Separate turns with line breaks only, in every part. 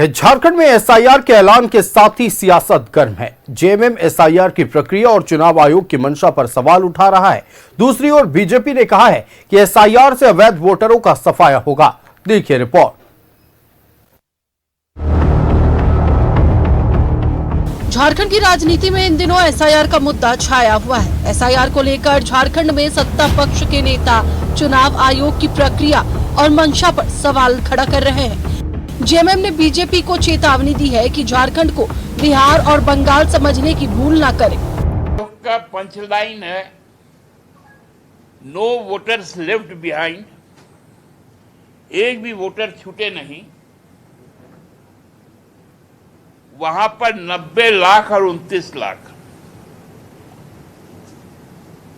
झारखंड में एसआईआर के ऐलान के साथ ही सियासत गर्म है। जेएमएम एसआईआर की प्रक्रिया और चुनाव आयोग की मंशा पर सवाल उठा रहा है। दूसरी ओर बीजेपी ने कहा है कि एसआईआर से अवैध वोटरों का सफाया होगा। देखिए रिपोर्ट।
झारखंड की राजनीति में इन दिनों एसआईआर का मुद्दा छाया हुआ है। एसआईआर को लेकर झारखंड में सत्ता पक्ष के नेता चुनाव आयोग की प्रक्रिया और मंशा पर सवाल खड़ा कर रहे हैं। जेएमएम ने बीजेपी को चेतावनी दी है कि झारखंड को बिहार और बंगाल समझने की भूल न करे।
का पंचलाइन है, नो वोटर्स लेफ्ट बिहाइंड, एक भी वोटर छूटे नहीं। वहां पर 90 लाख और 29 लाख,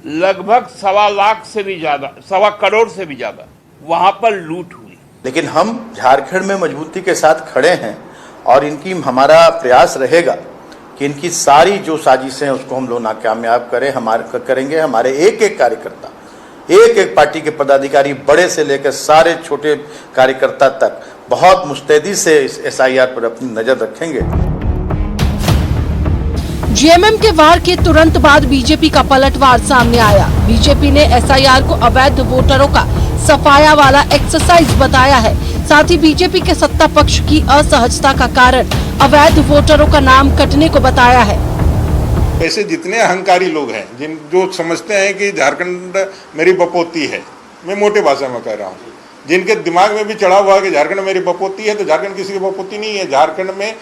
लगभग 1.25 लाख से भी ज्यादा, 1.25 करोड़ से भी ज्यादा वहां पर लूट हुई।
लेकिन हम झारखंड में मजबूती के साथ खड़े हैं और हमारा प्रयास रहेगा कि इनकी सारी जो साजिशें हैं उसको हम लोग नाकामयाब करेंगे। हमारे एक एक कार्यकर्ता, एक एक पार्टी के पदाधिकारी, बड़े से लेकर सारे छोटे कार्यकर्ता तक बहुत मुस्तैदी से इस एसआईआर पर अपनी नजर रखेंगे।
जेएमएम के वार के तुरंत बाद बीजेपी का पलटवार सामने आया। बीजेपी ने एसआईआर को अवैध वोटरों का सफाया वाला एक्सरसाइज बताया है। साथ ही बीजेपी के सत्ता पक्ष की असहजता का कारण अवैध वोटरों का नाम कटने को बताया है।
ऐसे जितने अहंकारी लोग हैं जो समझते हैं कि झारखंड मेरी बपोती है, मैं मोटे भाषा में कह रहा हूँ, जिनके दिमाग में भी चढ़ा हुआ है कि झारखंड मेरी बपोती है, तो झारखंड किसी की बपोती नहीं है। झारखंड में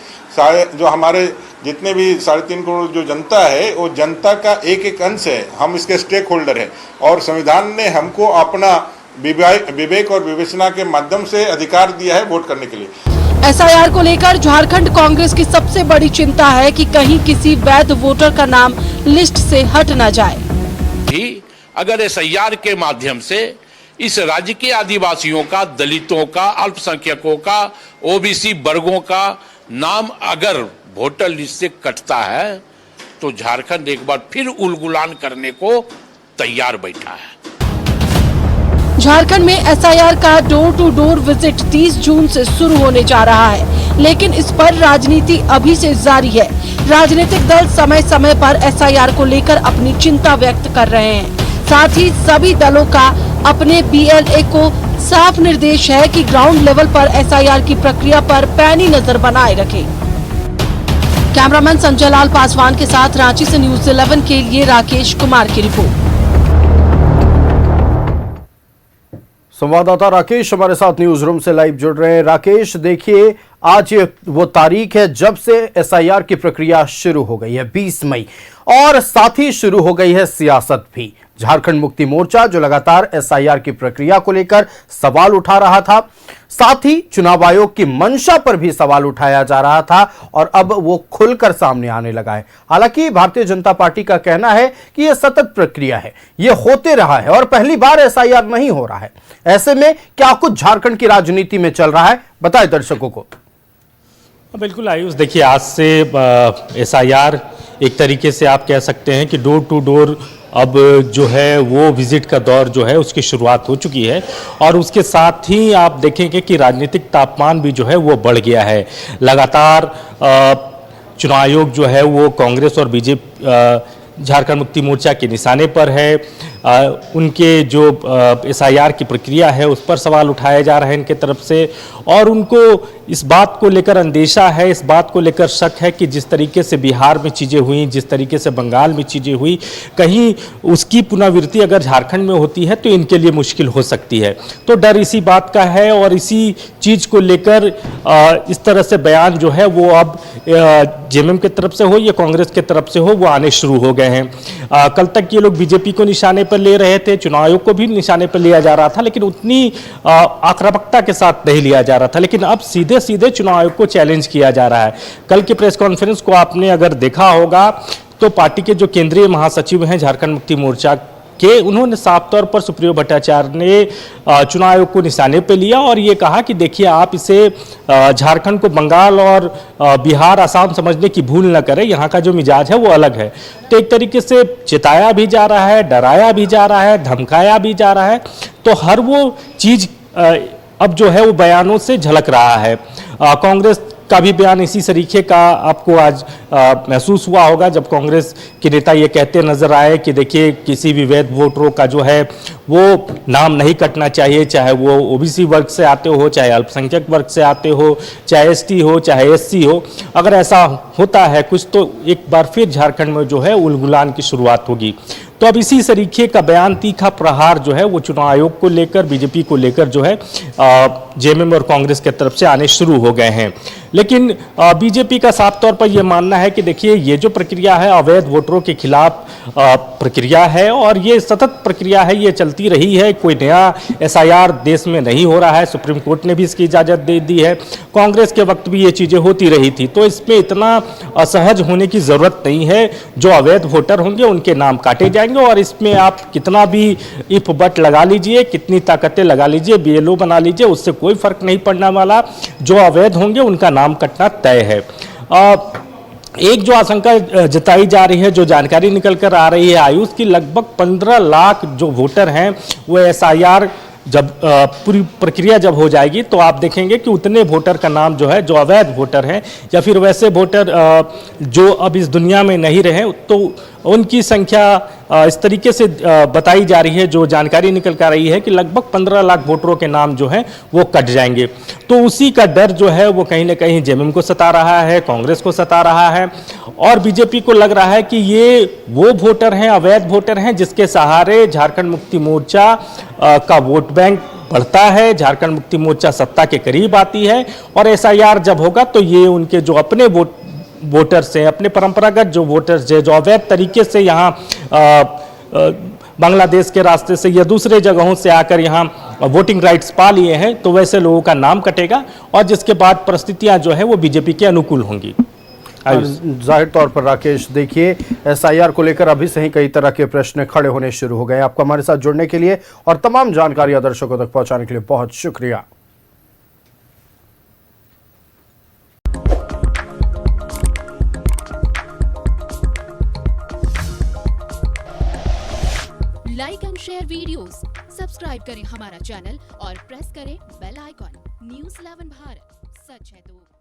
जो हमारे जितने भी 3.5 करोड़ जो जनता है, वो जनता का एक एक अंश है। हम इसके स्टेक होल्डर हैं और संविधान ने हमको अपना विवेक और विवेचना के माध्यम से अधिकार दिया है वोट करने के लिए।
एसआईआर को लेकर झारखंड कांग्रेस की सबसे बड़ी चिंता है कि कहीं किसी वैध वोटर का नाम लिस्ट से हट न जाए।
अगर एसआईआर के माध्यम से इस राज्य के आदिवासियों का, दलितों का, अल्पसंख्यकों का, ओबीसी वर्गों का नाम अगर वोटर लिस्ट से कटता है तो झारखंड एक बार फिर उलगुलान करने को तैयार बैठा है।
झारखंड में एसआईआर का डोर टू डोर विजिट 30 जून से शुरू होने जा रहा है, लेकिन इस पर राजनीति अभी से जारी है। राजनीतिक दल समय समय पर एसआईआर को लेकर अपनी चिंता व्यक्त कर रहे हैं। साथ ही सभी दलों का अपने बीएलए को साफ निर्देश है कि ग्राउंड लेवल पर एसआईआर की प्रक्रिया पर पैनी नजर बनाए रखें। कैमरामैन संजय लाल पासवान के साथ रांची से न्यूज़ 11 के लिए राकेश कुमार की रिपोर्ट।
संवाददाता राकेश हमारे साथ न्यूज रूम से लाइव जुड़ रहे हैं। राकेश, देखिए आज वो तारीख है जब से एसआईआर की प्रक्रिया शुरू हो गई है, 20 मई, और साथ ही शुरू हो गई है सियासत भी। झारखंड मुक्ति मोर्चा जो लगातार एसआईआर की प्रक्रिया को लेकर सवाल उठा रहा था, साथ ही चुनाव आयोग की मंशा पर भी सवाल उठाया जा रहा था और अब वो खुलकर सामने आने लगा है। हालांकि भारतीय जनता पार्टी का कहना है कि यह सतत प्रक्रिया है, ये होते रहा है और पहली बार एसआईआर नहीं हो रहा है। ऐसे में क्या कुछ झारखंड की राजनीति में चल रहा है, बताएं दर्शकों को।
बिल्कुल आयुष, देखिए आज से एसआईआर एक तरीके से आप कह सकते हैं कि डोर टू डोर अब जो है वो विजिट का दौर जो है उसकी शुरुआत हो चुकी है और उसके साथ ही आप देखेंगे कि राजनीतिक तापमान भी जो है वो बढ़ गया है। लगातार चुनाव आयोग जो है वो कांग्रेस और बीजेपी झारखंड मुक्ति मोर्चा के निशाने पर है। उनके जो एसआईआर की प्रक्रिया है उस पर सवाल उठाए जा रहे हैं इनके तरफ से और उनको इस बात को लेकर अंदेशा है, इस बात को लेकर शक है कि जिस तरीके से बिहार में चीज़ें हुई, जिस तरीके से बंगाल में चीज़ें हुई, कहीं उसकी पुनरावृत्ति अगर झारखंड में होती है तो इनके लिए मुश्किल हो सकती है। तो डर इसी बात का है और इसी चीज़ को लेकर इस तरह से बयान जो है वो अब जेएमएम की तरफ से हो या कांग्रेस की तरफ से हो वो आने शुरू हो गए हैं। कल तक ये लोग बीजेपी को निशाने पर ले रहे थे, चुनाव आयोग को भी निशाने पर लिया जा रहा था, लेकिन उतनी आक्रामकता के साथ नहीं लिया जा रहा था। लेकिन अब सीधे सीधे चुनाव आयोग को चैलेंज किया जा रहा है। कल की प्रेस कॉन्फ्रेंस को आपने अगर देखा होगा तो पार्टी के जो केंद्रीय महासचिव हैं झारखंड मुक्ति मोर्चा के, उन्होंने साफ तौर पर सुप्रियो भट्टाचार्य ने चुनाव आयोग को निशाने पे लिया और ये कहा कि देखिए आप इसे झारखंड को बंगाल और बिहार, आसाम समझने की भूल न करें, यहाँ का जो मिजाज है वो अलग है। तो एक तरीके से चिताया भी जा रहा है, डराया भी जा रहा है, धमकाया भी जा रहा है। तो हर वो चीज़ अब जो है वो बयानों से झलक रहा है। कांग्रेस का भी बयान इसी तरीके का आपको आज महसूस हुआ होगा, जब कांग्रेस के नेता ये कहते नजर आए कि देखिए किसी भी वैध वोटरों का जो है वो नाम नहीं कटना चाहिए, चाहे वो ओबीसी वर्ग से आते हो, चाहे अल्पसंख्यक वर्ग से आते हो, चाहे एसटी हो, चाहे एससी हो। अगर ऐसा होता है कुछ तो एक बार फिर झारखंड में जो है उलगुलान की शुरुआत होगी। तो अब इसी तरीके का बयान, तीखा प्रहार जो है वो चुनाव आयोग को लेकर, बीजेपी को लेकर जो है जेएमएम और कांग्रेस की तरफ से आने शुरू हो गए हैं। लेकिन बीजेपी का साफ तौर पर यह मानना है कि देखिए ये जो प्रक्रिया है अवैध वोटरों के खिलाफ प्रक्रिया है और ये सतत प्रक्रिया है, ये चलती रही है, कोई नया एसआईआर देश में नहीं हो रहा है, सुप्रीम कोर्ट ने भी इसकी इजाज़त दे दी है, कांग्रेस के वक्त भी ये चीज़ें होती रही थी। तो इसमें इतना असहज होने की ज़रूरत नहीं है। जो अवैध वोटर होंगे उनके नाम काटे जाएंगे और इसमें आप कितना भी इफ बट लगा लीजिए, कितनी ताकतें लगा लीजिए, बीएलओ बना लीजिए, उससे कोई फर्क नहीं पड़ने वाला। जो अवैध होंगे उनका नाम कटना तय है। एक जो आशंका जताई जा रही है, जो जानकारी निकल कर आ रही है आयुष की, लगभग 15 लाख जो वोटर हैं वो एसआईआर जब पूरी प्रक्रिया जब हो जाएगी तो आप देखेंगे कि उतने वोटर का नाम जो है, जो अवैध वोटर हैं या फिर वैसे वोटर जो अब इस दुनिया में नहीं रहे, तो उनकी संख्या इस तरीके से बताई जा रही है, जो जानकारी निकल कर आ रही है कि लगभग 15 लाख वोटरों के नाम जो हैं वो कट जाएंगे। तो उसी का डर जो है वो कहीं ना कहीं जेएमएम को सता रहा है, कांग्रेस को सता रहा है और बीजेपी को लग रहा है कि ये वो वोटर हैं, अवैध वोटर हैं, जिसके सहारे झारखंड मुक्ति मोर्चा का वोट बैंक बढ़ता है, झारखंड मुक्ति मोर्चा सत्ता के करीब आती है और एसआईआर जब होगा तो ये उनके जो अपने वोटर्स हैं, अपने परंपरागत जो वोटर्स हैं, जो अवैध तरीके से यहाँ बांग्लादेश के रास्ते से या दूसरे जगहों से आकर यहाँ वोटिंग राइट्स पा लिए हैं, तो वैसे लोगों का नाम कटेगा और जिसके बाद परिस्थितियाँ जो है वो बीजेपी के अनुकूल होंगी।
जाहिर तौर पर राकेश, देखिए एसआईआर को लेकर अभी से ही कई तरह के प्रश्न खड़े होने शुरू हो गए। आपको हमारे साथ जुड़ने के लिए और तमाम जानकारी दर्शकों तक पहुंचाने के लिए बहुत शुक्रिया।
Like and share videos, subscribe करें हमारा चैनल और प्रेस करें बेल आइकॉन। न्यूज़ 11 भारत, सच है तो।